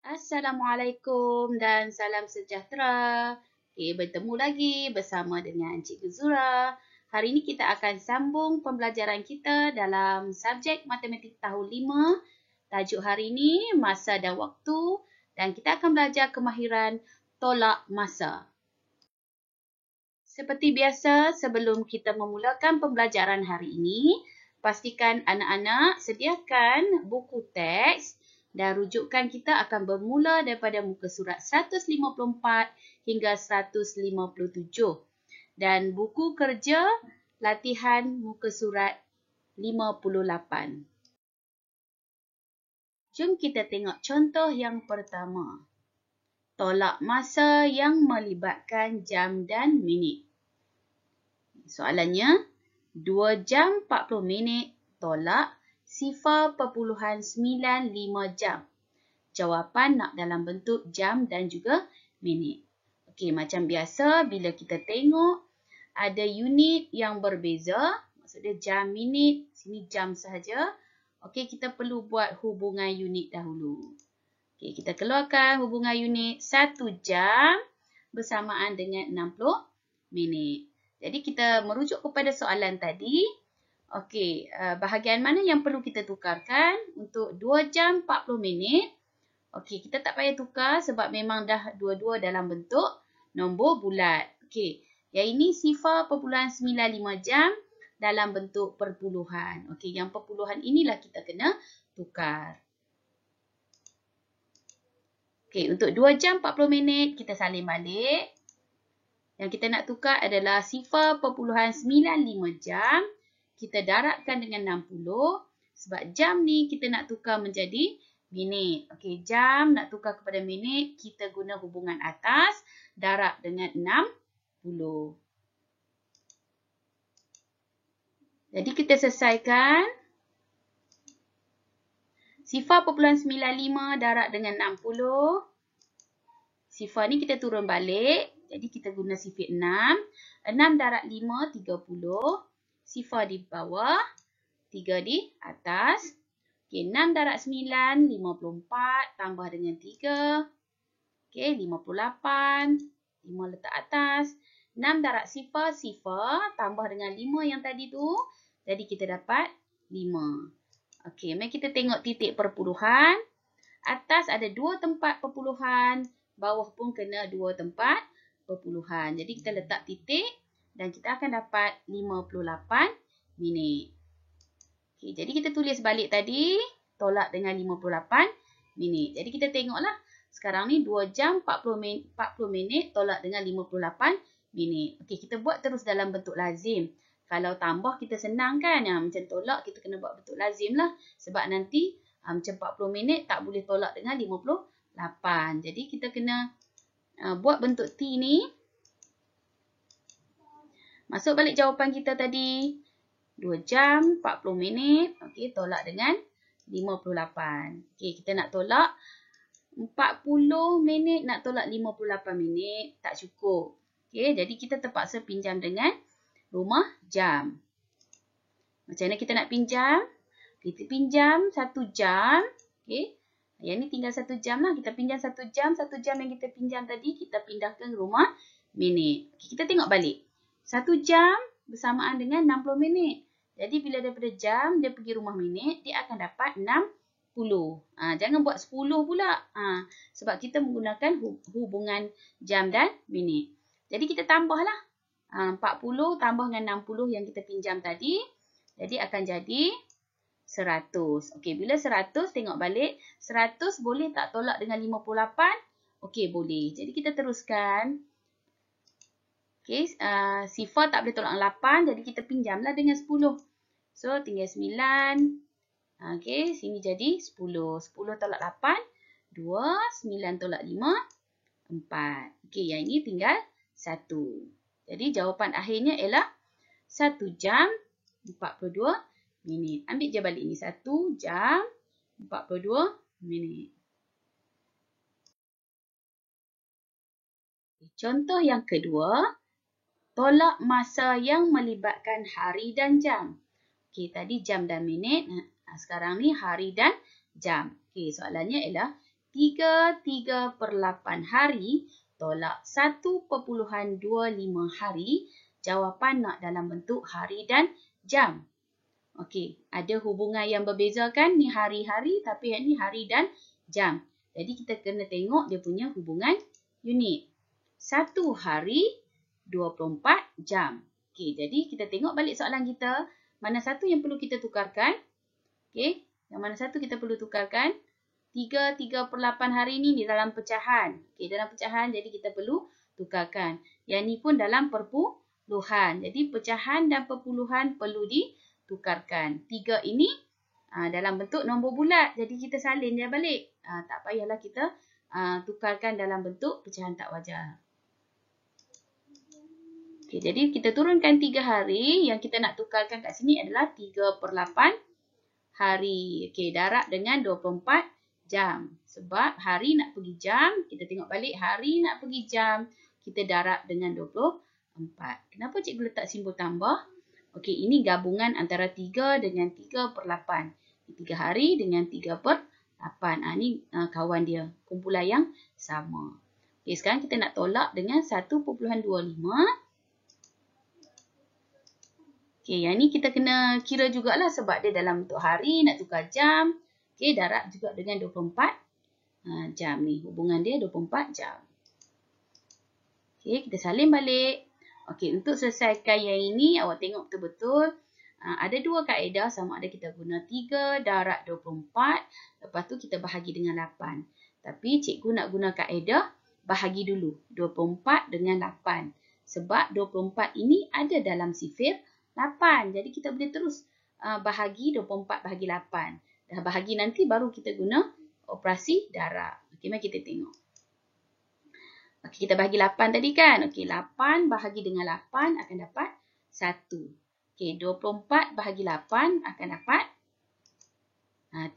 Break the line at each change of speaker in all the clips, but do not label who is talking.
Assalamualaikum dan salam sejahtera. Bertemu lagi bersama dengan Cikgu Zura. Hari ini kita akan sambung pembelajaran kita dalam subjek Matematik Tahun 5. Tajuk hari ini Masa dan Waktu dan kita akan belajar kemahiran tolak masa. Seperti biasa, sebelum kita memulakan pembelajaran hari ini, pastikan anak-anak sediakan buku teks dan rujukan kita akan bermula daripada muka surat 154 hingga 157. Dan buku kerja latihan muka surat 58. Jom kita tengok contoh yang pertama. Tolak masa yang melibatkan jam dan minit. Soalannya, 2 jam 40 minit tolak 0.95 jam. Jawapan nak dalam bentuk jam dan juga minit. Okey, macam biasa bila kita tengok ada unit yang berbeza, maksudnya jam, minit, sini jam sahaja. Okey, kita perlu buat hubungan unit dahulu. Okey, kita keluarkan hubungan unit 1 jam bersamaan dengan 60 minit. Jadi kita merujuk kepada soalan tadi. Okey, bahagian mana yang perlu kita tukarkan untuk 2 jam 40 minit? Okey, kita tak payah tukar sebab memang dah dua-dua dalam bentuk nombor bulat. Okey, yang ini 0.95 jam dalam bentuk perpuluhan. Okey, yang perpuluhan inilah kita kena tukar. Okey, untuk 2 jam 40 minit kita salin balik. Yang kita nak tukar adalah 0.95 jam. Kita darabkan dengan 60 sebab jam ni kita nak tukar menjadi minit. Okey, jam nak tukar kepada minit, kita guna hubungan atas, darab dengan 60. Jadi kita selesaikan 0.95 darab dengan 60. Sifar ni kita turun balik. Jadi kita guna sifir 6. 6 darab 5, 30. Sifar di bawah, 3 di atas. Okey, 6 darab 9, 54. Tambah dengan 3. Okey, 58. 5 letak atas. 6 darab sifar, sifar. Tambah dengan 5 yang tadi tu. Jadi kita dapat 5. Okey, mari kita tengok titik perpuluhan. Atas ada 2 tempat perpuluhan. Bawah pun kena 2 tempat perpuluhan. Jadi kita letak titik dan kita akan dapat 58 minit. Okey, jadi kita tulis balik tadi. Tolak dengan 58 minit. Jadi kita tengoklah. Sekarang ni 2 jam 40 minit tolak dengan 58 minit. Okey, kita buat terus dalam bentuk lazim. Kalau tambah kita senang kan. Macam tolak kita kena buat bentuk lazim lah. Sebab nanti macam 40 minit tak boleh tolak dengan 58. Jadi kita kena buat bentuk T ni. Masuk balik jawapan kita tadi. 2 jam 40 minit. Okey, tolak dengan 58. Okey, kita nak tolak 40 minit nak tolak 58 minit. Tak cukup. Okey, jadi kita terpaksa pinjam dengan rumah jam. Macam mana kita nak pinjam? Kita pinjam 1 jam. Okey. Yang ni tinggal 1 jam lah. Kita pinjam 1 jam. 1 jam yang kita pinjam tadi, kita pindahkan ke rumah minit. Okay, kita tengok balik. 1 jam bersamaan dengan 60 minit. Jadi, bila daripada jam, dia pergi rumah minit, dia akan dapat 60. Jangan buat 10 pula. Sebab kita menggunakan hubungan jam dan minit. Jadi, kita tambahlah. 40 tambah dengan 60 yang kita pinjam tadi. Jadi, akan jadi 100. Okey, bila 100, tengok balik. 100 boleh tak tolak dengan 58? Okey, boleh. Jadi, kita teruskan. Okey, sifar tak boleh tolak dengan 8. Jadi, kita pinjamlah dengan 10. So, tinggal 9. Okey, sini jadi 10. 10 tolak 8. 2. 9 tolak 5. 4. Okey, yang ini tinggal 1. Jadi, jawapan akhirnya ialah 1 jam 42 minit. Ambil je balik ni. 1 jam 42 minit. Contoh yang kedua. Tolak masa yang melibatkan hari dan jam. Okey, tadi jam dan minit. Sekarang ni hari dan jam. Okey, soalannya ialah 3/8 hari tolak 1.25 hari. Jawapan nak dalam bentuk hari dan jam. Okey, ada hubungan yang berbeza kan? Ni hari-hari tapi yang ni hari dan jam. Jadi kita kena tengok dia punya hubungan unit. 1 hari 24 jam. Okey, jadi kita tengok balik soalan kita. Mana satu yang perlu kita tukarkan? Okey, yang mana satu kita perlu tukarkan? 3/8 hari ni di dalam pecahan. Okey, dalam pecahan jadi kita perlu tukarkan. Yang ni pun dalam perpuluhan. Jadi pecahan dan perpuluhan perlu ditukarkan. 3 ini dalam bentuk nombor bulat. Jadi kita salin dia balik. Tak payahlah kita tukarkan dalam bentuk pecahan tak wajar. Okey, jadi kita turunkan 3 hari. Yang kita nak tukarkan kat sini adalah 3/8 hari. Okey, darab dengan 24 jam. Sebab hari nak pergi jam, kita tengok balik hari nak pergi jam, kita darab dengan 24. Kenapa cikgu letak simbol tambah? Okey, ini gabungan antara 3 dengan 3/8. 3 hari dengan 3/8. Ni kawan dia, kumpulan yang sama. Okey, sekarang kita nak tolak dengan 1.25. Okey, yang ni kita kena kira jugalah sebab dia dalam bentuk hari, nak tukar jam. Okey, darab juga dengan 24 jam ni. Hubungan dia 24 jam. Okey, kita salin balik. Okey, untuk selesaikan yang ini, awak tengok betul-betul. Ada dua kaedah, sama ada kita guna 3 darab 24. Lepas tu kita bahagi dengan 8. Tapi cikgu nak guna kaedah bahagi dulu. 24 dengan 8. Sebab 24 ini ada dalam sifir 8. Jadi kita boleh terus bahagi 24 bahagi 8. Dah bahagi nanti baru kita guna operasi darab. Okey, mari kita tengok. Okey, kita bahagi 8 tadi kan? Okey, 8 bahagi dengan 8 akan dapat 1. Okey, 24 bahagi 8 akan dapat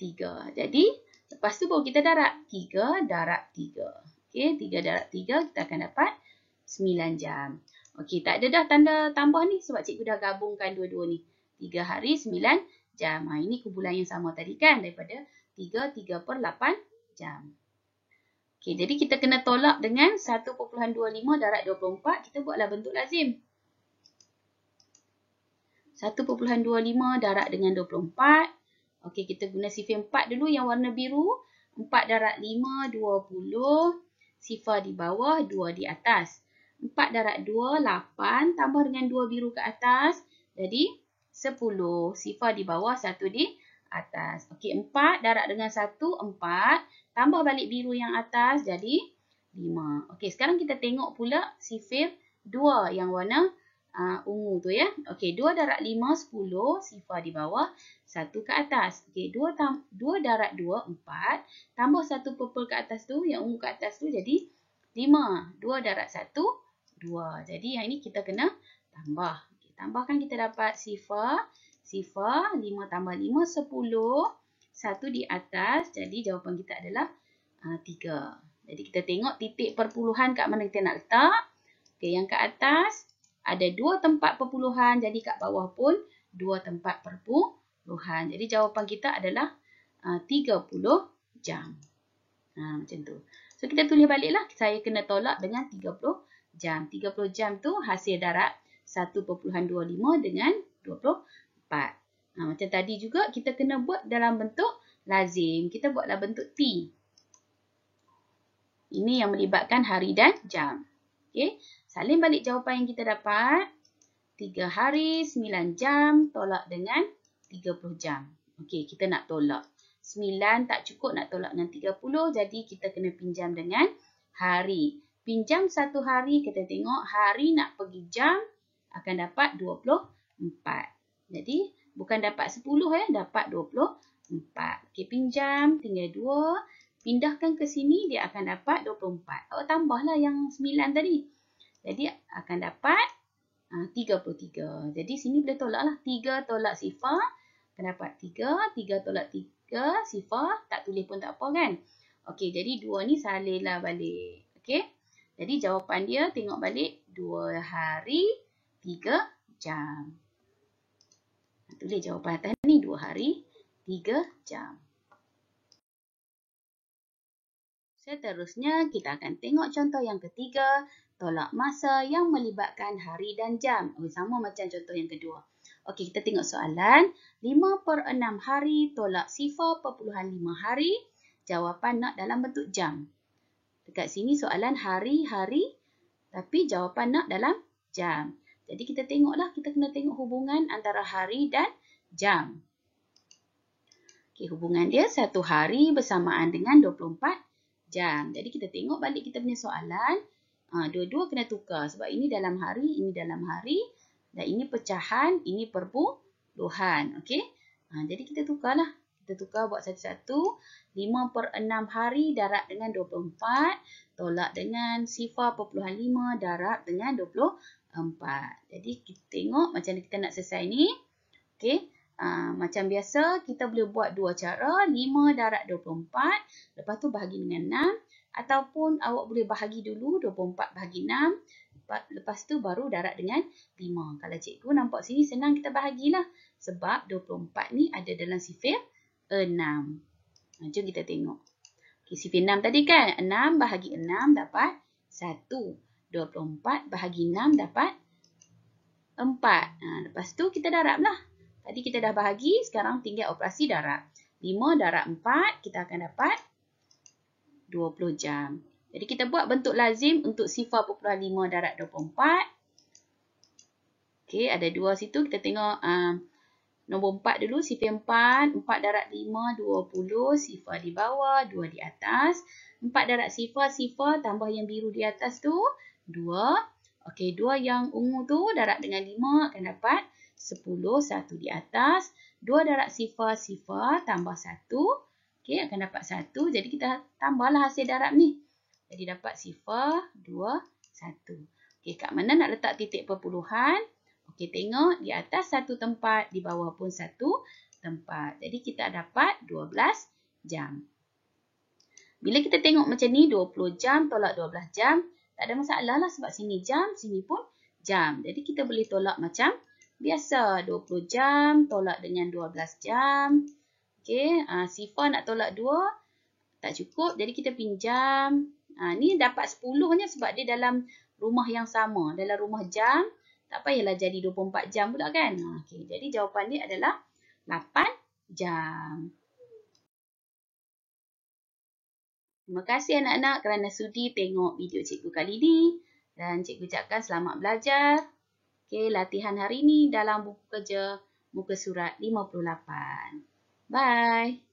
3. Jadi, lepas tu baru kita darab. 3 darab 3. Okey, 3 darab 3 kita akan dapat 9 jam. Okey, tak ada dah tanda tambah ni sebab cikgu dah gabungkan dua-dua ni. 3 hari 9 jam. Ini kumpulan yang sama tadi kan? Daripada 3/8 jam. Okey, jadi kita kena tolak dengan 1.25 darab 24. Kita buatlah bentuk lazim. 1.25 darab dengan 24. Okey, kita guna sifar 4 dulu yang warna biru. 4 darab 5, 20. Sifar di bawah, 2 di atas. 4 darab 2, 8. Tambah dengan 2 biru ke atas. Jadi, 10. Sifar di bawah, 1 di atas. Okey, 4 darab dengan 1, 4. Tambah balik biru yang atas, jadi 5. Okey, sekarang kita tengok pula sifar 2 yang warna ungu tu ya. Okey, 2 darab 5, 10. Sifar di bawah, 1 ke atas. Okey, 2 darab 2, 4. Tambah 1 purple ke atas tu, yang ungu ke atas tu, jadi 5. 2 darab 1, 2. Jadi yang ini kita kena tambah. Okay, tambahkan kita dapat sifar. 5 tambah 5, 10. 1 di atas. Jadi jawapan kita adalah 3. Jadi kita tengok titik perpuluhan kat mana kita nak letak. Okay, yang ke atas ada 2 tempat perpuluhan. Jadi kat bawah pun 2 tempat perpuluhan. Jadi jawapan kita adalah 30 jam. Macam tu. So kita tulis baliklah. Saya kena tolak dengan 30 jam. 30 jam tu hasil darab 1.25 dengan 24. Macam tadi juga kita kena buat dalam bentuk lazim. Kita buatlah bentuk T. Ini yang melibatkan hari dan jam. Okey, salin balik jawapan yang kita dapat. 3 hari 9 jam tolak dengan 30 jam. Okey, kita nak tolak. 9 tak cukup nak tolak dengan 30. Jadi kita kena pinjam dengan hari. Pinjam 1 hari, kita tengok hari nak pergi jam akan dapat 24. Jadi bukan dapat 10 ya, dapat 24. Okey, pinjam tinggal 2. Pindahkan ke sini dia akan dapat 24. Awak tambahlah yang 9 tadi. Jadi akan dapat 33. Jadi sini boleh tolaklah. 3 tolak sifar akan dapat 3. 3 tolak 3 sifar, tak tulis pun tak apa kan. Okey, jadi 2 ni salinlah balik. Okey. Jadi jawapan dia tengok balik 2 hari 3 jam. Tulis jawapan atas ni 2 hari 3 jam. Seterusnya, kita akan tengok contoh yang ketiga, tolak masa yang melibatkan hari dan jam. Sama macam contoh yang kedua. Okey, kita tengok soalan. 5/6 hari tolak 0.5 hari. Jawapan nak dalam bentuk jam. Dekat sini soalan hari-hari, tapi jawapan nak dalam jam. Jadi kita tengoklah, kita kena tengok hubungan antara hari dan jam. Okey, hubungan dia 1 hari bersamaan dengan 24 jam. Jadi kita tengok balik kita punya soalan. Dua-dua kena tukar sebab ini dalam hari, ini dalam hari. Dan ini pecahan, ini perpuluhan. Okey. Jadi kita tukarlah. Kita tukar buat satu-satu. 5/6 hari darab dengan 24. Tolak dengan 0.5 darab dengan 24. Jadi kita tengok macam kita nak selesai ni. Okey. Macam biasa, kita boleh buat dua cara. 5 darab 24. Lepas tu bahagi dengan 6. Ataupun awak boleh bahagi dulu 24 bahagi 6. Lepas tu baru darab dengan 5. Kalau cikgu nampak sini senang kita bahagilah. Sebab 24 ni ada dalam sifir 6. Jom kita tengok. Okay, sifir 6 tadi kan. 6 bahagi 6 dapat 1. 24 bahagi 6 dapat 4. Lepas tu kita darab lah. Tadi kita dah bahagi, sekarang tinggal operasi darab. 5 darab 4, kita akan dapat 20 jam. Jadi kita buat bentuk lazim untuk 0.5 darab 24. Okey, ada dua situ. Kita tengok nombor 4 dulu. Sifir 4. 4 darab 5, 20. Sifar di bawah, 2 di atas. 4 darab sifar, sifar. Tambah yang biru di atas tu, 2. Okey, 2 yang ungu tu darab dengan 5 akan dapat 10, 1 di atas. 2 darab sifar, sifar. Tambah 1. Okey, akan dapat 1. Jadi kita tambahlah hasil darab ni. Jadi dapat sifar, 2, 1. Okey, kat mana nak letak titik perpuluhan? Okey, tengok di atas satu tempat, di bawah pun satu tempat. Jadi kita dapat 12 jam. Bila kita tengok macam ni, 20 jam tolak 12 jam, tak ada masalah lah sebab sini jam, sini pun jam. Jadi kita boleh tolak macam biasa. 20 jam tolak dengan 12 jam. Okey, sifar nak tolak 2, tak cukup. Jadi kita pinjam. Ni dapat 10-nya sebab dia dalam rumah yang sama. Dalam rumah jam. Tak payahlah jadi 24 jam pula kan. Okay, jadi jawapan dia adalah 8 jam. Terima kasih anak-anak kerana sudi tengok video cikgu kali ini. Dan cikgu ucapkan selamat belajar. Okay, latihan hari ini dalam buku kerja muka surat 58. Bye.